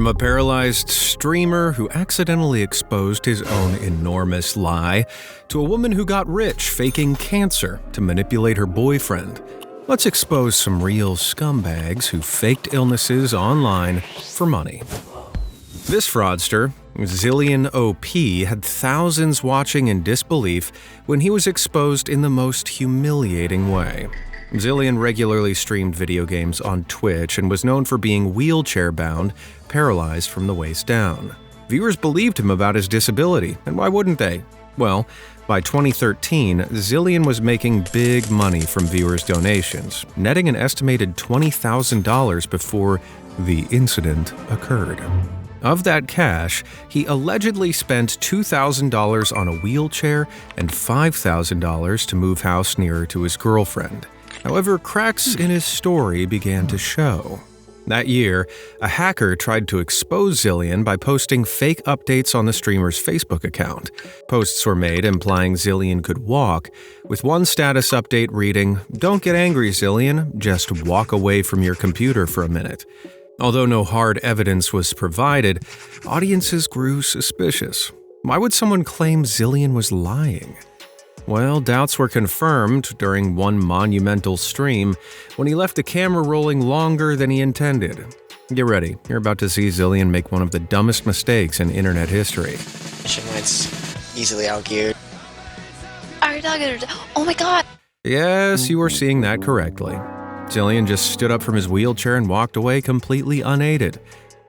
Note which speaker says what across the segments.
Speaker 1: From a paralyzed streamer who accidentally exposed his own enormous lie, to a woman who got rich faking cancer to manipulate her boyfriend, let's expose some real scumbags who faked illnesses online for money. This fraudster, Zillion OP, had thousands watching in disbelief when he was exposed in the most humiliating way. Zillion regularly streamed video games on Twitch and was known for being wheelchair-bound, paralyzed from the waist down. Viewers believed him about his disability, and why wouldn't they? Well, by 2013, Zillion was making big money from viewers' donations, netting an estimated $20,000 before the incident occurred. Of that cash, he allegedly spent $2,000 on a wheelchair and $5,000 to move house nearer to his girlfriend. However, cracks in his story began to show. That year, a hacker tried to expose Zillion by posting fake updates on the streamer's Facebook account. Posts were made implying Zillion could walk, with one status update reading, "Don't get angry, Zillion, just walk away from your computer for a minute." Although no hard evidence was provided, audiences grew suspicious. Why would someone claim Zillion was lying? Well, doubts were confirmed during one monumental stream when he left the camera rolling longer than he intended. Get ready, you're about to see Zillion make one of the dumbest mistakes in internet history.
Speaker 2: It's easily argued. Oh my god!
Speaker 1: Yes, you are seeing that correctly. Zillion just stood up from his wheelchair and walked away completely unaided.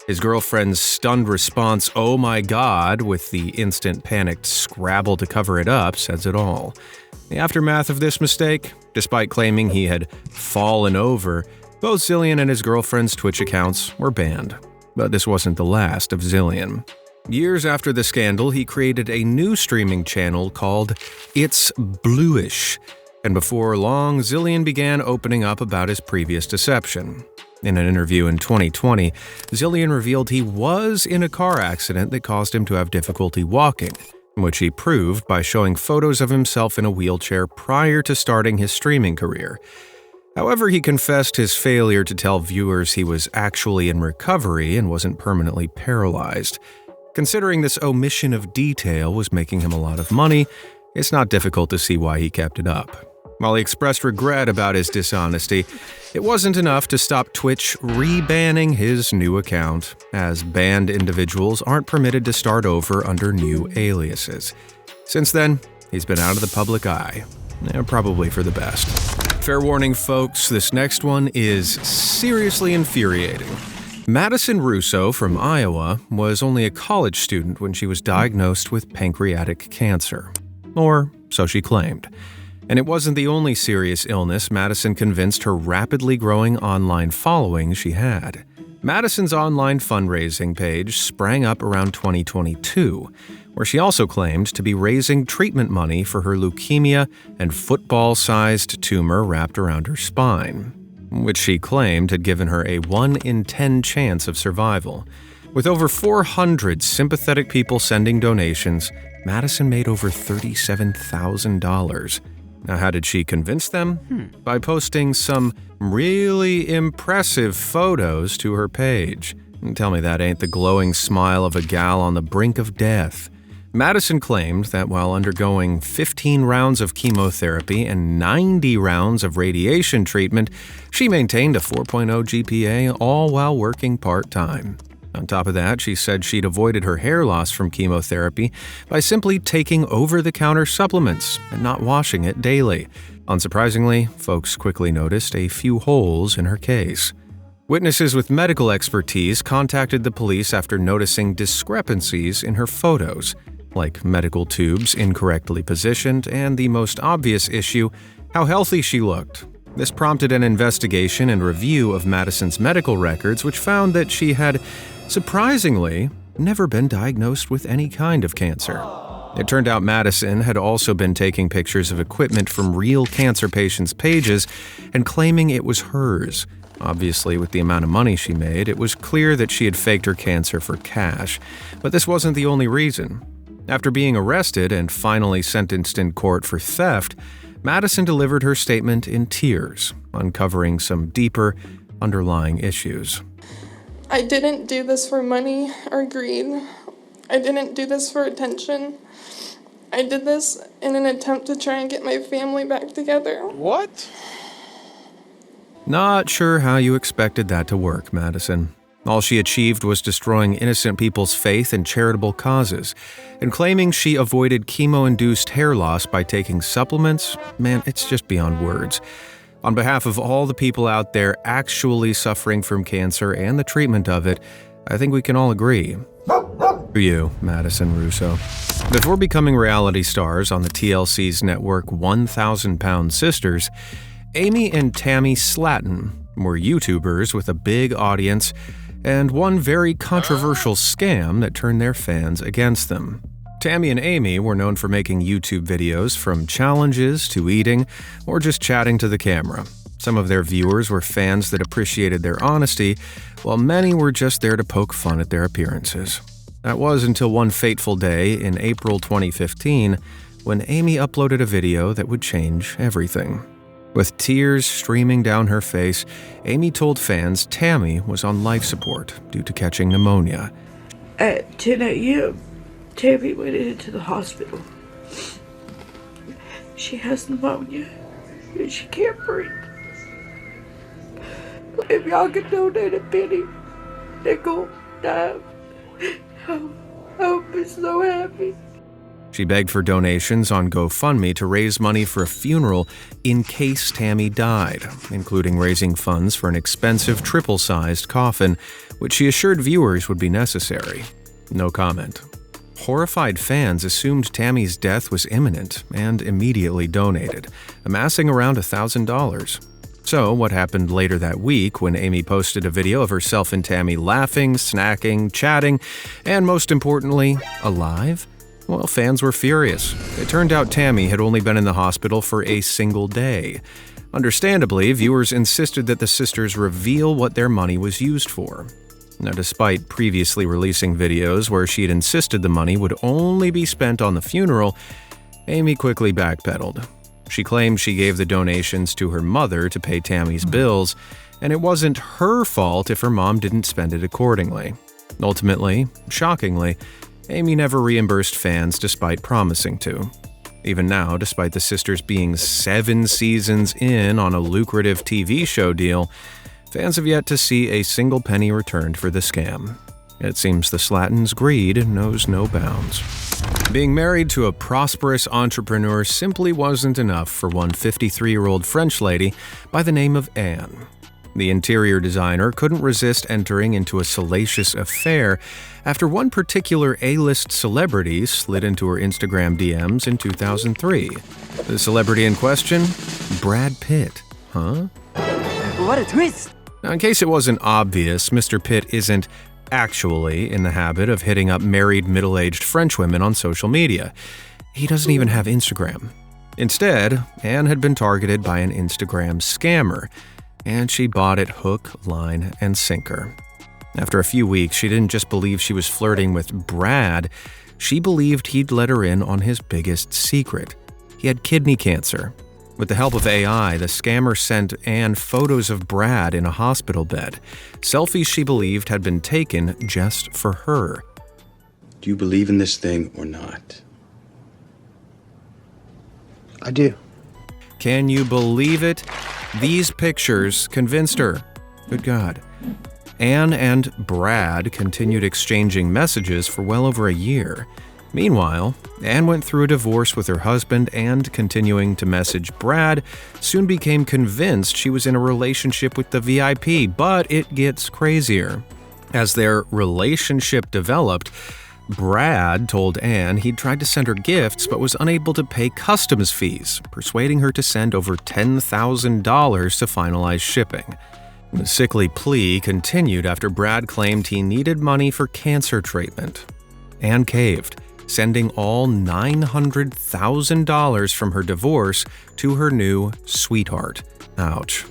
Speaker 1: His girlfriend's stunned response, "Oh my god," with the instant panicked scrabble to cover it up, says it all. The aftermath of this mistake, despite claiming he had fallen over, both Zillion and his girlfriend's Twitch accounts were banned. But this wasn't the last of Zillion. Years after the scandal, he created a new streaming channel called It's Bluish, and before long, Zillion began opening up about his previous deception. In an interview in 2020, Zillion revealed he was in a car accident that caused him to have difficulty walking, which he proved by showing photos of himself in a wheelchair prior to starting his streaming career. However, he confessed his failure to tell viewers he was actually in recovery and wasn't permanently paralyzed. Considering this omission of detail was making him a lot of money, it's not difficult to see why he kept it up. While he expressed regret about his dishonesty, it wasn't enough to stop Twitch re-banning his new account, as banned individuals aren't permitted to start over under new aliases. Since then, he's been out of the public eye, probably for the best. Fair warning, folks, this next one is seriously infuriating. Madison Russo from Iowa was only a college student when she was diagnosed with pancreatic cancer. Or so she claimed. And it wasn't the only serious illness Madison convinced her rapidly growing online following she had. Madison's online fundraising page sprang up around 2022, where she also claimed to be raising treatment money for her leukemia and football-sized tumor wrapped around her spine, which she claimed had given her a 1 in 10 chance of survival. With over 400 sympathetic people sending donations, Madison made over $37,000. Now, how did she convince them? By posting some really impressive photos to her page. Tell me that ain't the glowing smile of a gal on the brink of death. Madison claimed that while undergoing 15 rounds of chemotherapy and 90 rounds of radiation treatment, she maintained a 4.0 GPA, all while working part-time. On top of that, she said she'd avoided her hair loss from chemotherapy by simply taking over-the-counter supplements and not washing it daily. Unsurprisingly, folks quickly noticed a few holes in her case. Witnesses with medical expertise contacted the police after noticing discrepancies in her photos, like medical tubes incorrectly positioned, and the most obvious issue, how healthy she looked. This prompted an investigation and review of Madison's medical records, which found that she had, surprisingly, never been diagnosed with any kind of cancer. It turned out Madison had also been taking pictures of equipment from real cancer patients' pages and claiming it was hers. Obviously, with the amount of money she made, it was clear that she had faked her cancer for cash. But this wasn't the only reason. After being arrested and finally sentenced in court for theft, Madison delivered her statement in tears, uncovering some deeper, underlying issues.
Speaker 3: I didn't do this for money or greed. I didn't do this for attention. I did this in an attempt to try and get my family back together.
Speaker 4: What?
Speaker 1: Not sure how you expected that to work, Madison. All she achieved was destroying innocent people's faith in charitable causes, and claiming she avoided chemo-induced hair loss by taking supplements. Man, it's just beyond words. On behalf of all the people out there actually suffering from cancer and the treatment of it, I think we can all agree. To you, Madison Russo. Before becoming reality stars on the TLC's network 1,000 Pound Sisters, Amy and Tammy Slatton were YouTubers with a big audience and one very controversial scam that turned their fans against them. Tammy and Amy were known for making YouTube videos from challenges to eating or just chatting to the camera. Some of their viewers were fans that appreciated their honesty, while many were just there to poke fun at their appearances. That was until one fateful day in April 2015 when Amy uploaded a video that would change everything. With tears streaming down her face, Amy told fans Tammy was on life support due to catching pneumonia.
Speaker 5: At 10 a.m., Tammy went into the hospital. She has pneumonia and she can't breathe. If y'all could donate a penny, nickel, dime, I would be so happy.
Speaker 1: She begged for donations on GoFundMe to raise money for a funeral in case Tammy died, including raising funds for an expensive triple-sized coffin, which she assured viewers would be necessary. No comment. Horrified fans assumed Tammy's death was imminent and immediately donated, amassing around $1,000. So, what happened later that week when Amy posted a video of herself and Tammy laughing, snacking, chatting, and most importantly, alive? Well, fans were furious. It turned out Tammy had only been in the hospital for a single day. Understandably, viewers insisted that the sisters reveal what their money was used for. Now, despite previously releasing videos where she had insisted the money would only be spent on the funeral, Amy quickly backpedaled. She claimed she gave the donations to her mother to pay Tammy's bills, and it wasn't her fault if her mom didn't spend it accordingly. Ultimately, shockingly, Amy never reimbursed fans despite promising to. Even now, despite the sisters being 7 seasons in on a lucrative TV show deal, fans have yet to see a single penny returned for the scam. It seems the Slattons' greed knows no bounds. Being married to a prosperous entrepreneur simply wasn't enough for one 53-year-old French lady by the name of Anne. The interior designer couldn't resist entering into a salacious affair after one particular A-list celebrity slid into her Instagram DMs in 2003. The celebrity in question? Brad Pitt. Huh?
Speaker 6: What a twist!
Speaker 1: Now, in case it wasn't obvious, Mr. Pitt isn't actually in the habit of hitting up married middle-aged French women on social media. He doesn't even have Instagram. Instead, Anne had been targeted by an Instagram scammer, and she bought it hook, line, and sinker. After a few weeks, she didn't just believe she was flirting with Brad, she believed he'd let her in on his biggest secret. He had kidney cancer. With the help of AI, the scammer sent Anne photos of Brad in a hospital bed, selfies she believed had been taken just for her.
Speaker 7: Do you believe in this thing or not?
Speaker 4: I do.
Speaker 1: Can you believe it? These pictures convinced her. Good God. Anne and Brad continued exchanging messages for well over a year. Meanwhile, Anne went through a divorce with her husband and, continuing to message Brad, soon became convinced she was in a relationship with the VIP, but it gets crazier. As their relationship developed, Brad told Anne he'd tried to send her gifts but was unable to pay customs fees, persuading her to send over $10,000 to finalize shipping. The sickly plea continued after Brad claimed he needed money for cancer treatment. Anne caved, sending all $900,000 from her divorce to her new sweetheart. Ouch.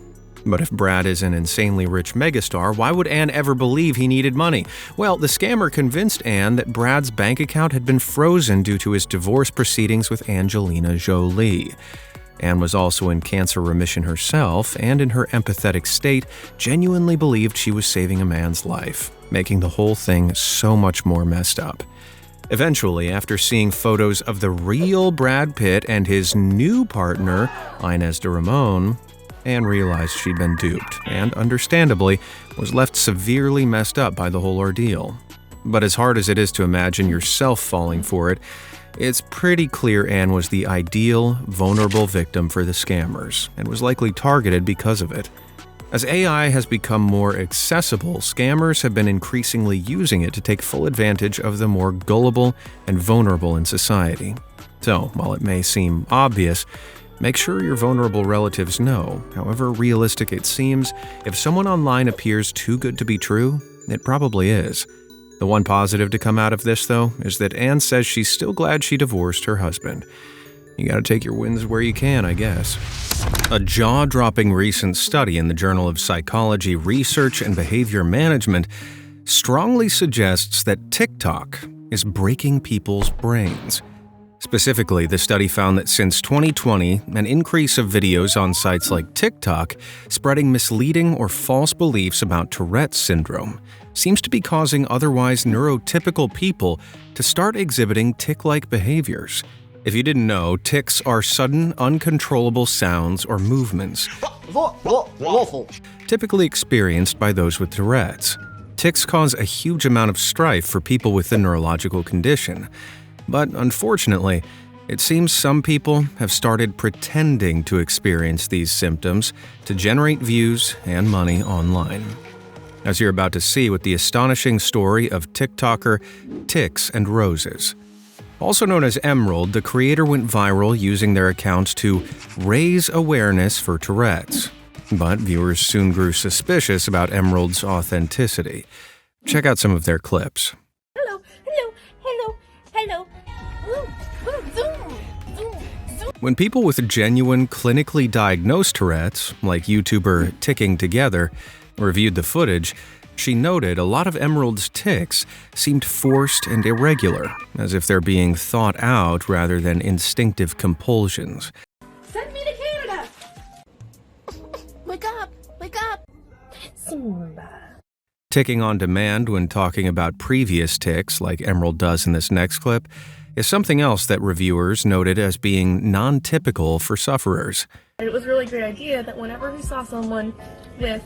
Speaker 1: But if Brad is an insanely rich megastar, why would Anne ever believe he needed money? Well, the scammer convinced Anne that Brad's bank account had been frozen due to his divorce proceedings with Angelina Jolie. Anne was also in cancer remission herself, and in her empathetic state, genuinely believed she was saving a man's life, making the whole thing so much more messed up. Eventually, after seeing photos of the real Brad Pitt and his new partner, Inez de Ramon, Anne realized she'd been duped, and understandably, was left severely messed up by the whole ordeal. But as hard as it is to imagine yourself falling for it, it's pretty clear Anne was the ideal, vulnerable victim for the scammers, and was likely targeted because of it. As AI has become more accessible, scammers have been increasingly using it to take full advantage of the more gullible and vulnerable in society. So, while it may seem obvious, make sure your vulnerable relatives know, however realistic it seems, if someone online appears too good to be true, it probably is. The one positive to come out of this, though, is that Anne says she's still glad she divorced her husband. You gotta take your wins where you can, I guess. A jaw-dropping recent study in the Journal of Psychology, Research, and Behavior Management strongly suggests that TikTok is breaking people's brains. Specifically, the study found that since 2020, an increase of videos on sites like TikTok spreading misleading or false beliefs about Tourette's syndrome seems to be causing otherwise neurotypical people to start exhibiting tic-like behaviors. If you didn't know, tics are sudden, uncontrollable sounds or movements, typically experienced by those with Tourette's. Tics cause a huge amount of strife for people with the neurological condition. But unfortunately, it seems some people have started pretending to experience these symptoms to generate views and money online. As you're about to see with the astonishing story of TikToker Tics and Roses. Also known as Emerald, the creator went viral using their account to raise awareness for Tourette's. But viewers soon grew suspicious about Emerald's authenticity. Check out some of their clips.
Speaker 4: Hello, hello, hello, hello. Zoom.
Speaker 1: When people with genuine, clinically diagnosed Tourette's, like YouTuber Ticking Together, reviewed the footage, she noted a lot of Emerald's tics seemed forced and irregular, as if they're being thought out rather than instinctive compulsions.
Speaker 4: Send me to Canada. Wake up. Simba.
Speaker 1: Ticking on demand when talking about previous tics, like Emerald does in this next clip, is something else that reviewers noted as being non-typical for sufferers.
Speaker 8: And it was a really great idea that whenever we saw someone with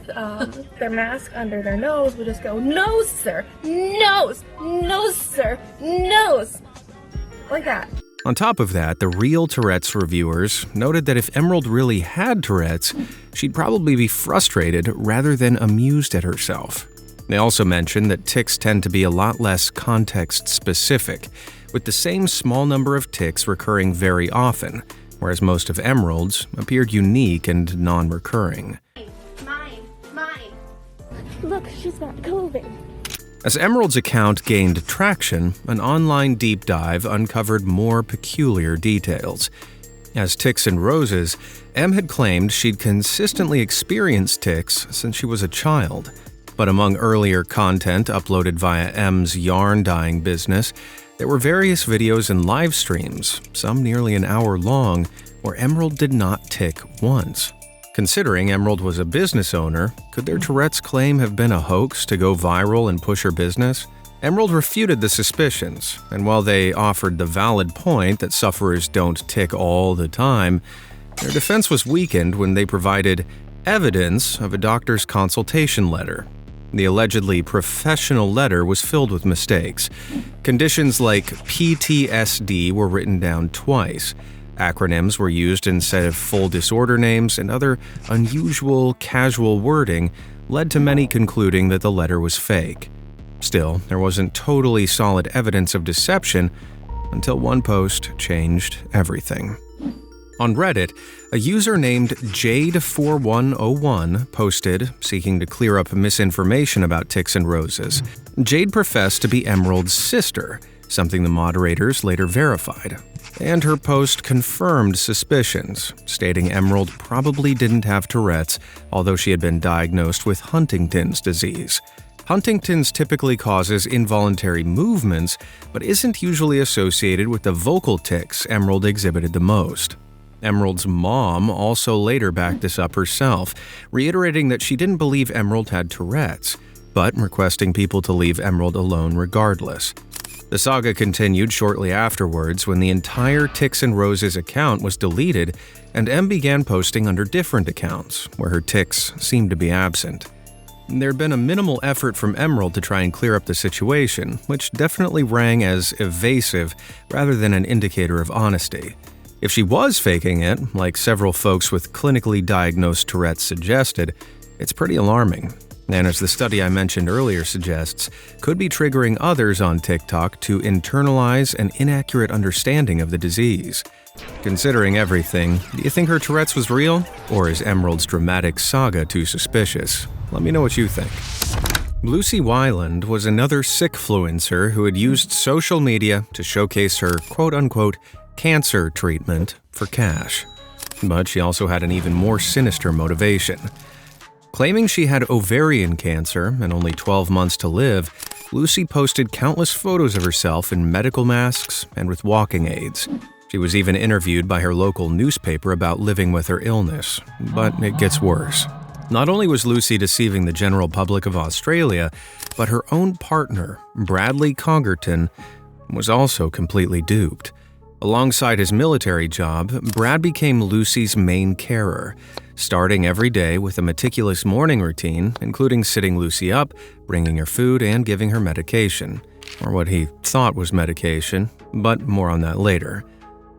Speaker 8: their mask under their nose, we just go, nose, sir, nose, sir, nose, like that.
Speaker 1: On top of that, the real Tourette's reviewers noted that if Emerald really had Tourette's, she'd probably be frustrated rather than amused at herself. They also mentioned that tics tend to be a lot less context-specific, with the same small number of tics recurring very often, whereas most of Emerald's appeared unique and non-recurring.
Speaker 4: Mine. Look, she's got COVID.
Speaker 1: As Emerald's account gained traction, an online deep dive uncovered more peculiar details. As Tics and Roses, Em had claimed she'd consistently experienced tics since she was a child. But among earlier content uploaded via Em's yarn dyeing business, there were various videos and live streams, some nearly an hour long, where Emerald did not tic once. Considering Emerald was a business owner, could their Tourette's claim have been a hoax to go viral and push her business? Emerald refuted the suspicions, and while they offered the valid point that sufferers don't tic all the time, their defense was weakened when they provided evidence of a doctor's consultation letter. The allegedly professional letter was filled with mistakes. Conditions like PTSD were written down twice. Acronyms were used instead of full disorder names, and other unusual, casual wording led to many concluding that the letter was fake. Still, there wasn't totally solid evidence of deception until one post changed everything. On Reddit, a user named Jade4101 posted, seeking to clear up misinformation about Tics and Roses. Jade professed to be Emerald's sister, something the moderators later verified. And her post confirmed suspicions, stating Emerald probably didn't have Tourette's, although she had been diagnosed with Huntington's disease. Huntington's typically causes involuntary movements, but isn't usually associated with the vocal tics Emerald exhibited the most. Emerald's mom also later backed this up herself, reiterating that she didn't believe Emerald had Tourette's, but requesting people to leave Emerald alone regardless. The saga continued shortly afterwards when the entire Ticks and Roses account was deleted and Em began posting under different accounts, where her tics seemed to be absent. There'd been a minimal effort from Emerald to try and clear up the situation, which definitely rang as evasive rather than an indicator of honesty. If she was faking it, like several folks with clinically diagnosed Tourette's suggested, it's pretty alarming. And as the study I mentioned earlier suggests, could be triggering others on TikTok to internalize an inaccurate understanding of the disease. Considering everything, do you think her Tourette's was real? Or is Emerald's dramatic saga too suspicious? Let me know what you think. Lucy Wyland was another sickfluencer who had used social media to showcase her quote-unquote cancer treatment for cash. But she also had an even more sinister motivation. Claiming she had ovarian cancer and only 12 months to live, Lucy posted countless photos of herself in medical masks and with walking aids. She was even interviewed by her local newspaper about living with her illness. But it gets worse. Not only was Lucy deceiving the general public of Australia, but her own partner, Bradley Congerton, was also completely duped. Alongside his military job, Brad became Lucy's main carer, starting every day with a meticulous morning routine, including sitting Lucy up, bringing her food, and giving her medication. Or what he thought was medication, but more on that later.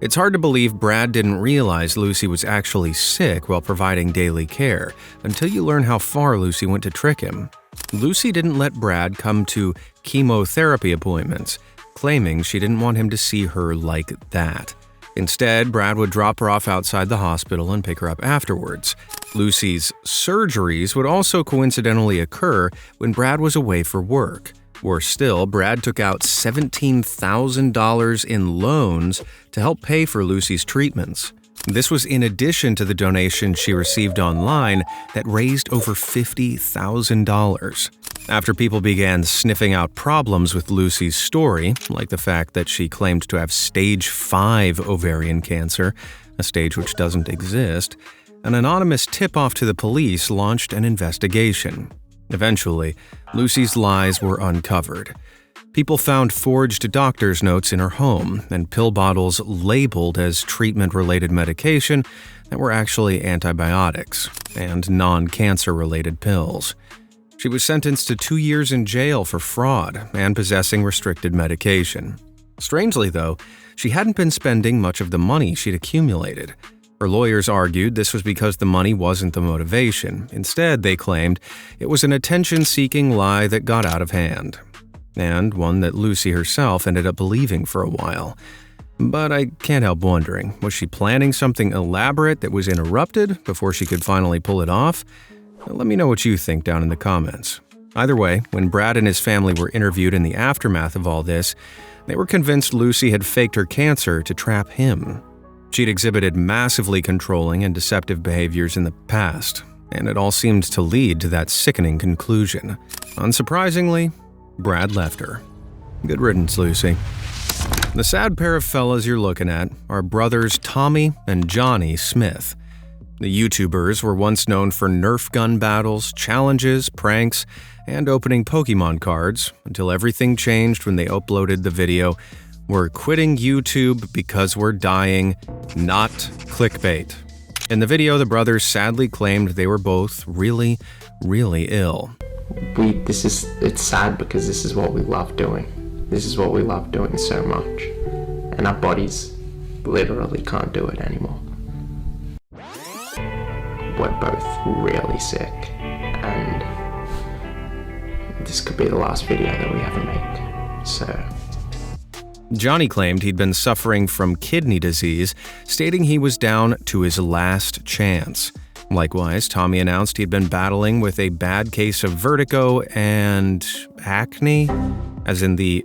Speaker 1: It's hard to believe Brad didn't realize Lucy was actually sick while providing daily care, until you learn how far Lucy went to trick him. Lucy didn't let Brad come to chemotherapy appointments, claiming she didn't want him to see her like that. Instead, Brad would drop her off outside the hospital and pick her up afterwards. Lucy's surgeries would also coincidentally occur when Brad was away for work. Worse still, Brad took out $17,000 in loans to help pay for Lucy's treatments. This was in addition to the donation she received online that raised over $50,000. After people began sniffing out problems with Lucy's story, like the fact that she claimed to have stage 5 ovarian cancer, a stage which doesn't exist, an anonymous tip-off to the police launched an investigation. Eventually, Lucy's lies were uncovered. People found forged doctor's notes in her home and pill bottles labeled as treatment-related medication that were actually antibiotics and non-cancer-related pills. She was sentenced to 2 years in jail for fraud and possessing restricted medication. Strangely, though, she hadn't been spending much of the money she'd accumulated. Her lawyers argued this was because the money wasn't the motivation. Instead, they claimed it was an attention-seeking lie that got out of hand, and one that Lucy herself ended up believing for a while. But I can't help wondering, was she planning something elaborate that was interrupted before she could finally pull it off? Let me know what you think down in the comments. Either way, when Brad and his family were interviewed in the aftermath of all this, they were convinced Lucy had faked her cancer to trap him. She'd exhibited massively controlling and deceptive behaviors in the past, and it all seemed to lead to that sickening conclusion. Unsurprisingly, Brad left her. Good riddance, Lucy. The sad pair of fellas you're looking at are brothers Tommy and Johnny Smith. The YouTubers were once known for Nerf gun battles, challenges, pranks, and opening Pokemon cards, until everything changed when they uploaded the video, "We're quitting YouTube because we're dying, not clickbait." In the video, the brothers sadly claimed they were both really, really ill.
Speaker 9: It's sad because this is what we love doing. This is what we love doing so much. And our bodies literally can't do it anymore. We're both really sick, and this could be the last video that we ever make, so...
Speaker 1: Johnny claimed he'd been suffering from kidney disease, stating he was down to his last chance. Likewise, Tommy announced he'd been battling with a bad case of vertigo and acne, as in the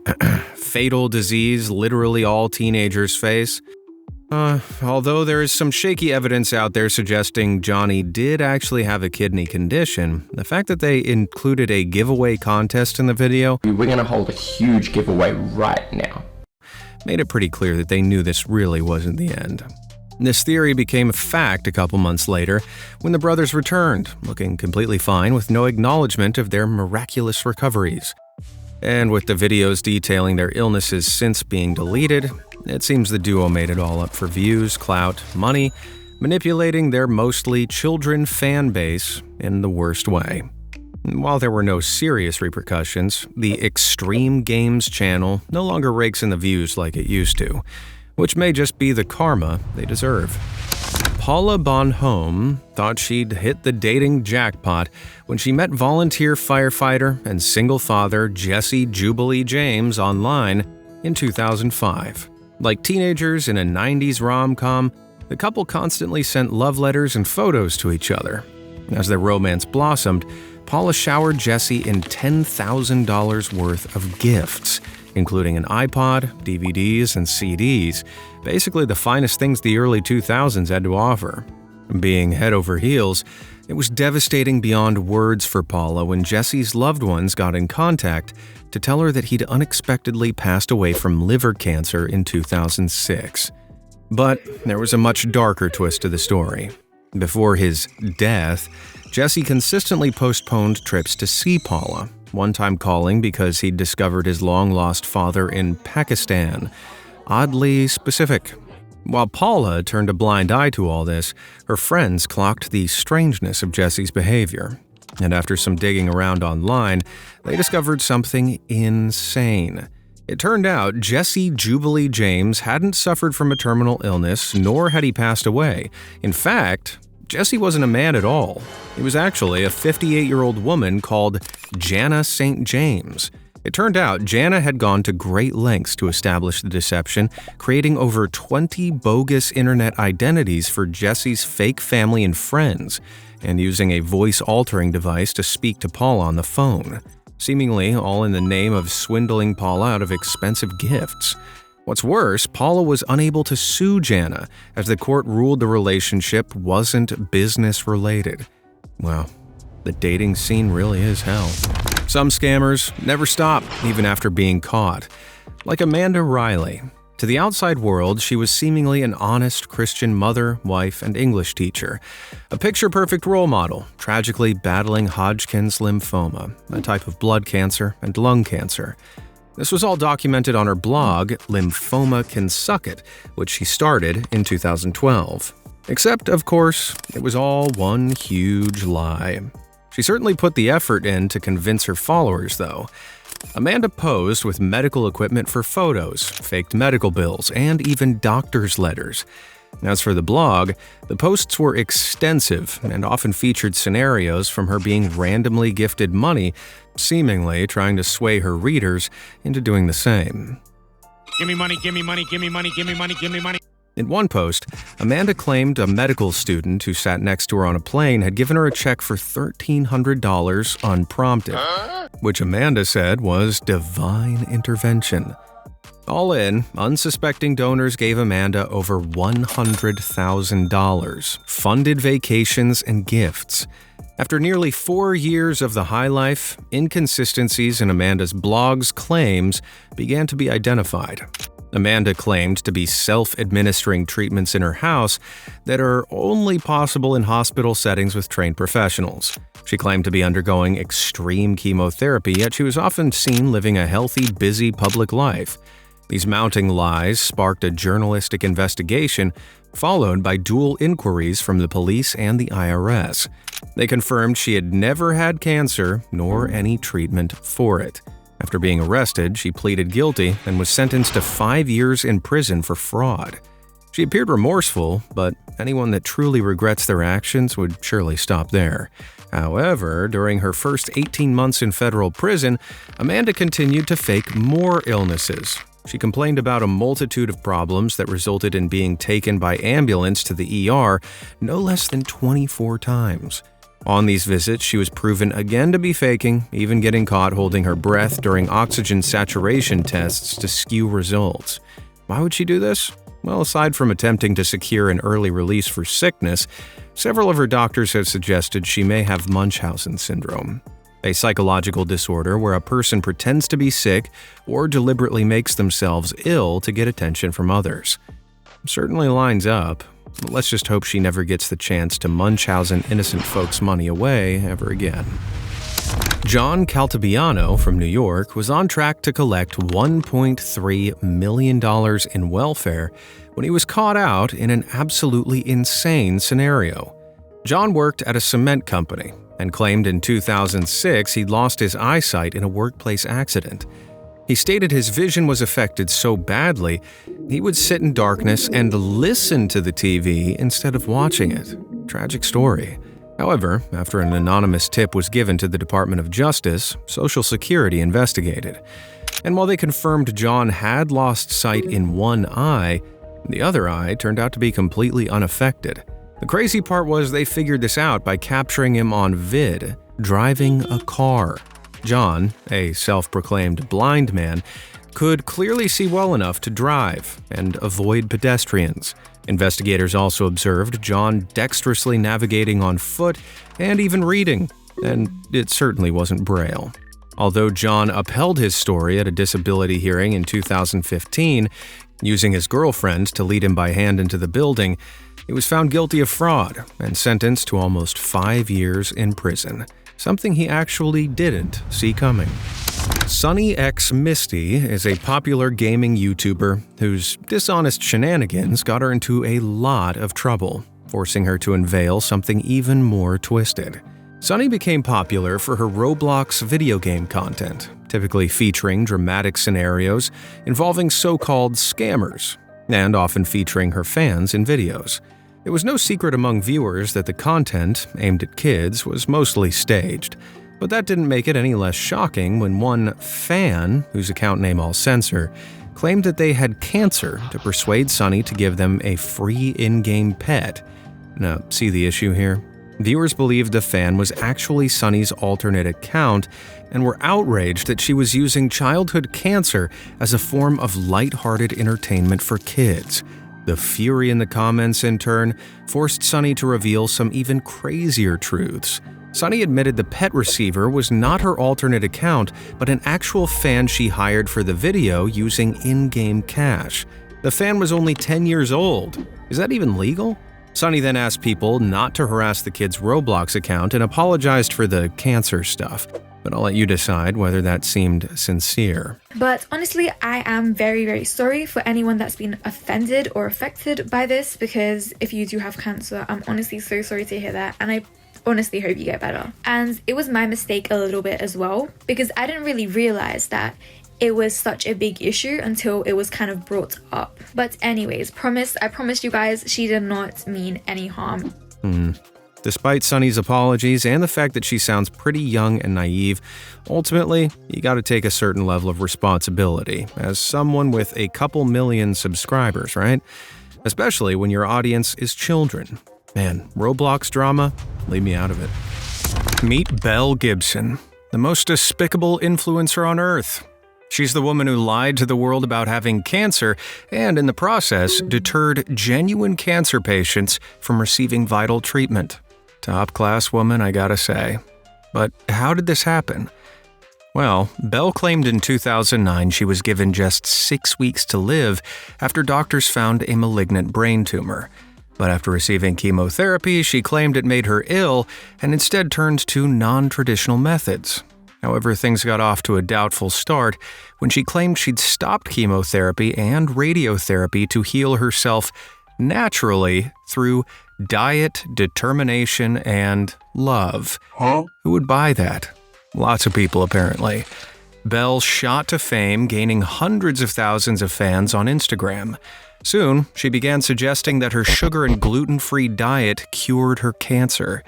Speaker 1: fatal disease literally all teenagers face. Although there is some shaky evidence out there suggesting Johnny did actually have a kidney condition, the fact that they included a giveaway contest in the video,
Speaker 9: we're gonna hold a huge giveaway right now,
Speaker 1: made it pretty clear that they knew this really wasn't the end. This theory became a fact a couple months later when the brothers returned, looking completely fine with no acknowledgement of their miraculous recoveries. And with the videos detailing their illnesses since being deleted, it seems the duo made it all up for views, clout, money, manipulating their mostly children fan base in the worst way. While there were no serious repercussions, the Extreme Games channel no longer rakes in the views like it used to, which may just be the karma they deserve. Paula Bonhomme thought she'd hit the dating jackpot when she met volunteer firefighter and single father Jesse Jubilee James online in 2005. Like teenagers in a 90s rom-com, the couple constantly sent love letters and photos to each other. As their romance blossomed, Paula showered Jesse in $10,000 worth of gifts, including an iPod, DVDs, and CDs, basically the finest things the early 2000s had to offer. Being head over heels, it was devastating beyond words for Paula when Jesse's loved ones got in contact to tell her that he'd unexpectedly passed away from liver cancer in 2006. But there was a much darker twist to the story. Before his death, Jesse consistently postponed trips to see Paula, one time calling because he'd discovered his long-lost father in Pakistan. Oddly specific. While Paula turned a blind eye to all this, her friends clocked the strangeness of Jesse's behavior. And after some digging around online, they discovered something insane. It turned out Jesse Jubilee James hadn't suffered from a terminal illness, nor had he passed away. In fact, Jesse wasn't a man at all. He was actually a 58-year-old woman called Jana St. James. It turned out Jana had gone to great lengths to establish the deception, creating over 20 bogus internet identities for Jesse's fake family and friends, and using a voice-altering device to speak to Paula on the phone, seemingly all in the name of swindling Paula out of expensive gifts. What's worse, Paula was unable to sue Jana, as the court ruled the relationship wasn't business-related. Well, the dating scene really is hell. Some scammers never stop, even after being caught. Like Amanda Riley. To the outside world, she was seemingly an honest Christian mother, wife, and English teacher. A picture-perfect role model, tragically battling Hodgkin's lymphoma, a type of blood cancer and lung cancer. This was all documented on her blog, Lymphoma Can Suck It, which she started in 2012. Except, of course, it was all one huge lie. She certainly put the effort in to convince her followers, though. Amanda posed with medical equipment for photos, faked medical bills, and even doctor's letters. As for the blog, the posts were extensive and often featured scenarios from her being randomly gifted money, seemingly trying to sway her readers into doing the same.
Speaker 10: Give me money, give me money, give me money, give me money, give me money.
Speaker 1: In one post, Amanda claimed a medical student who sat next to her on a plane had given her a check for $1,300 unprompted, which Amanda said was divine intervention. All in, unsuspecting donors gave Amanda over $100,000, funded vacations and gifts. After nearly 4 years of the high life, inconsistencies in Amanda's blog's claims began to be identified. Amanda claimed to be self-administering treatments in her house that are only possible in hospital settings with trained professionals. She claimed to be undergoing extreme chemotherapy, yet she was often seen living a healthy, busy public life. These mounting lies sparked a journalistic investigation, followed by dual inquiries from the police and the IRS. They confirmed she had never had cancer, nor any treatment for it. After being arrested, she pleaded guilty and was sentenced to 5 years in prison for fraud. She appeared remorseful, but anyone that truly regrets their actions would surely stop there. However, during her first 18 months in federal prison, Amanda continued to fake more illnesses. She complained about a multitude of problems that resulted in being taken by ambulance to the ER no less than 24 times. On these visits, she was proven again to be faking, even getting caught holding her breath during oxygen saturation tests to skew results. Why would she do this? Well, aside from attempting to secure an early release for sickness, several of her doctors have suggested she may have Munchausen syndrome, a psychological disorder where a person pretends to be sick or deliberately makes themselves ill to get attention from others. Certainly lines up. Let's just hope she never gets the chance to Munchausen innocent folks' money away ever again. John Caltabiano from New York was on track to collect $1.3 million in welfare when he was caught out in an absolutely insane scenario. John worked at a cement company and claimed in 2006 he'd lost his eyesight in a workplace accident. He stated his vision was affected so badly, he would sit in darkness and listen to the TV instead of watching it. Tragic story. However, after an anonymous tip was given to the Department of Justice, Social Security investigated. And while they confirmed John had lost sight in one eye, the other eye turned out to be completely unaffected. The crazy part was they figured this out by capturing him on vid, driving a car. John, a self-proclaimed blind man, could clearly see well enough to drive and avoid pedestrians. Investigators also observed John dexterously navigating on foot and even reading, and it certainly wasn't Braille. Although John upheld his story at a disability hearing in 2015, using his girlfriend to lead him by hand into the building, he was found guilty of fraud and sentenced to almost 5 years in prison, something he actually didn't see coming. Sunny X Misty is a popular gaming YouTuber whose dishonest shenanigans got her into a lot of trouble, forcing her to unveil something even more twisted. Sunny became popular for her Roblox video game content, typically featuring dramatic scenarios involving so-called scammers, and often featuring her fans in videos. It was no secret among viewers that the content, aimed at kids, was mostly staged. But that didn't make it any less shocking when one fan, whose account name I'll censor, claimed that they had cancer to persuade Sunny to give them a free in-game pet. Now, see the issue here? Viewers believed the fan was actually Sunny's alternate account and were outraged that she was using childhood cancer as a form of lighthearted entertainment for kids. The fury in the comments, in turn, forced Sunny to reveal some even crazier truths. Sunny admitted the pet receiver was not her alternate account, but an actual fan she hired for the video using in-game cash. The fan was only 10 years old. Is that even legal? Sunny then asked people not to harass the kid's Roblox account and apologized for the cancer stuff. But I'll let you decide whether that seemed sincere.
Speaker 11: But honestly, I am very, very sorry for anyone that's been offended or affected by this, because if you do have cancer, I'm honestly so sorry to hear that, and I honestly hope you get better. And it was my mistake a little bit as well, because I didn't really realize that it was such a big issue until it was kind of brought up. But anyways, I promise you guys, she did not mean any harm.
Speaker 1: Despite Sunny's apologies and the fact that she sounds pretty young and naive, ultimately, you gotta take a certain level of responsibility as someone with a couple million subscribers, right? Especially when your audience is children. Man, Roblox drama? Leave me out of it. Meet Belle Gibson, the most despicable influencer on earth. She's the woman who lied to the world about having cancer and, in the process, deterred genuine cancer patients from receiving vital treatment. Top-class woman, I gotta say. But how did this happen? Well, Belle claimed in 2009 she was given just 6 weeks to live after doctors found a malignant brain tumor. But after receiving chemotherapy, she claimed it made her ill and instead turned to non-traditional methods. However, things got off to a doubtful start when she claimed she'd stopped chemotherapy and radiotherapy to heal herself naturally through diet, determination, and love. Who would buy that? Lots of people, apparently. Belle shot to fame, gaining hundreds of thousands of fans on Instagram. Soon, she began suggesting that her sugar and gluten-free diet cured her cancer.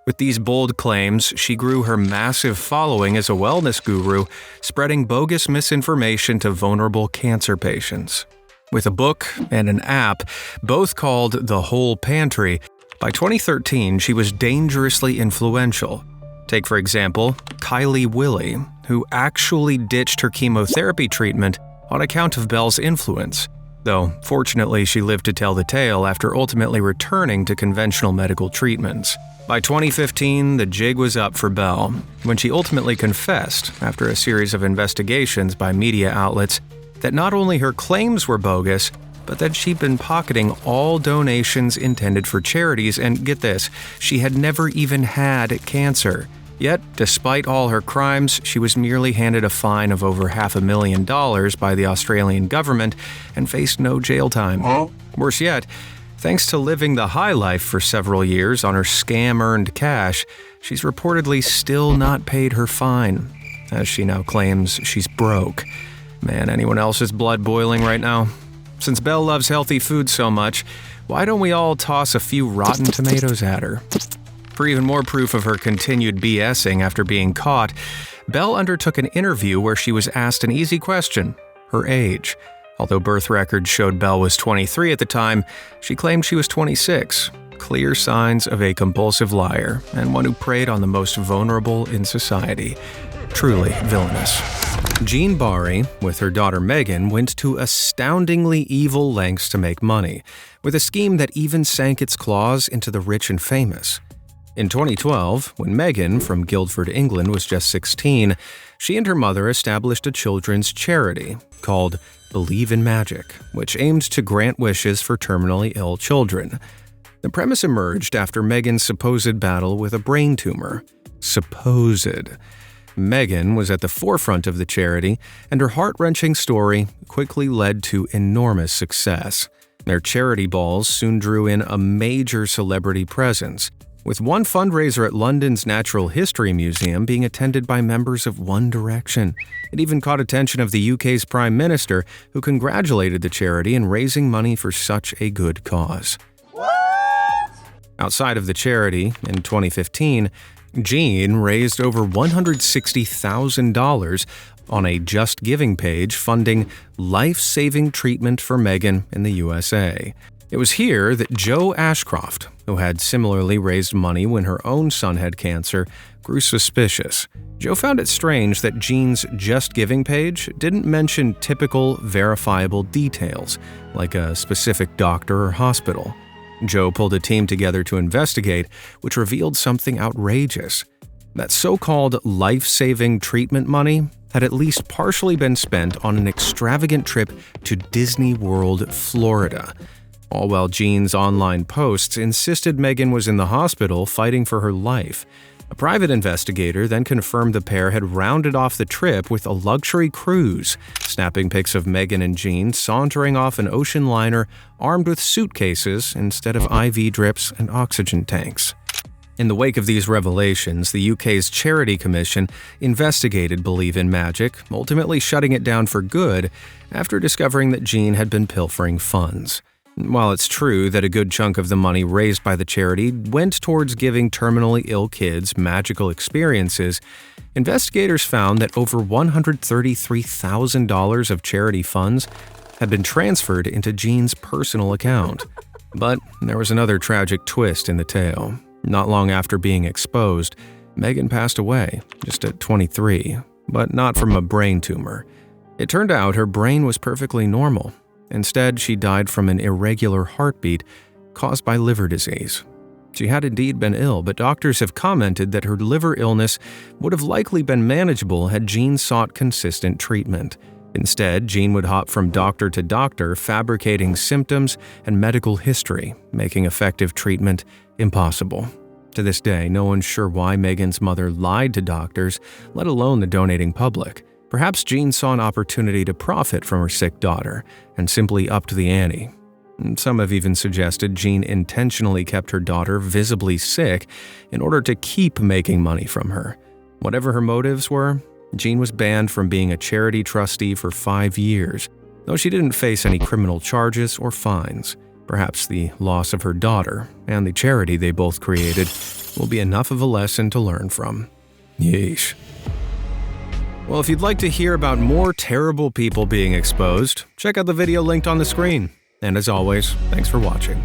Speaker 1: With these bold claims, she grew her massive following as a wellness guru, spreading bogus misinformation to vulnerable cancer patients. With a book and an app, both called The Whole Pantry, by 2013 she was dangerously influential. Take, for example, Kylie Willie, who actually ditched her chemotherapy treatment on account of Belle's influence. Though, fortunately, she lived to tell the tale after ultimately returning to conventional medical treatments. By 2015, the jig was up for Belle, when she ultimately confessed, after a series of investigations by media outlets, that not only her claims were bogus, but but that she'd been pocketing all donations intended for charities, and get this, she had never even had cancer. Yet, despite all her crimes, she was merely handed a fine of over $500,000 by the Australian government and faced no jail time. Worse yet, thanks to living the high life for several years on her scam-earned cash, she's reportedly still not paid her fine, as she now claims she's broke. Man, anyone else's blood boiling right now? Since Belle loves healthy food so much, why don't we all toss a few rotten tomatoes at her? For even more proof of her continued BSing after being caught, Belle undertook an interview where she was asked an easy question: her age. Although birth records showed Belle was 23 at the time, she claimed she was 26. Clear signs of a compulsive liar, and one who preyed on the most vulnerable in society. Truly villainous. Jean Barry, with her daughter Megan, went to astoundingly evil lengths to make money, with a scheme that even sank its claws into the rich and famous. In 2012, when Megan, from Guildford, England, was just 16, she and her mother established a children's charity called Believe in Magic, which aimed to grant wishes for terminally ill children. The premise emerged after Megan's supposed battle with a brain tumor. Supposed. Megan was at the forefront of the charity, and her heart-wrenching story quickly led to enormous success. Their charity balls soon drew in a major celebrity presence, with one fundraiser at London's Natural History Museum being attended by members of One Direction. It even caught attention of the UK's Prime Minister, who congratulated the charity in raising money for such a good cause. Outside of the charity, in 2015, Jean raised over $160,000 on a Just Giving page funding life-saving treatment for Megan in the USA. It was here that Joe Ashcroft, who had similarly raised money when her own son had cancer, grew suspicious. Joe found it strange that Jean's Just Giving page didn't mention typical, verifiable details, like a specific doctor or hospital. Joe pulled a team together to investigate, which revealed something outrageous. That so-called life-saving treatment money had at least partially been spent on an extravagant trip to Disney World, Florida. All while Jean's online posts insisted Megan was in the hospital fighting for her life. A private investigator then confirmed the pair had rounded off the trip with a luxury cruise, snapping pics of Megan and Jean sauntering off an ocean liner armed with suitcases instead of IV drips and oxygen tanks. In the wake of these revelations, the UK's Charity Commission investigated Believe in Magic, ultimately shutting it down for good after discovering that Jean had been pilfering funds. While it's true that a good chunk of the money raised by the charity went towards giving terminally ill kids magical experiences, investigators found that over $133,000 of charity funds had been transferred into Jean's personal account. But there was another tragic twist in the tale. Not long after being exposed, Megan passed away, just at 23, but not from a brain tumor. It turned out her brain was perfectly normal. Instead, she died from an irregular heartbeat caused by liver disease. She had indeed been ill, but doctors have commented that her liver illness would have likely been manageable had Jean sought consistent treatment. Instead, Jean would hop from doctor to doctor, fabricating symptoms and medical history, making effective treatment impossible. To this day, no one's sure why Megan's mother lied to doctors, let alone the donating public. Perhaps Jean saw an opportunity to profit from her sick daughter and simply upped the ante. Some have even suggested Jean intentionally kept her daughter visibly sick in order to keep making money from her. Whatever her motives were, Jean was banned from being a charity trustee for 5 years, though she didn't face any criminal charges or fines. Perhaps the loss of her daughter and the charity they both created will be enough of a lesson to learn from. Yeesh. Well, if you'd like to hear about more terrible people being exposed, check out the video linked on the screen. And as always, thanks for watching.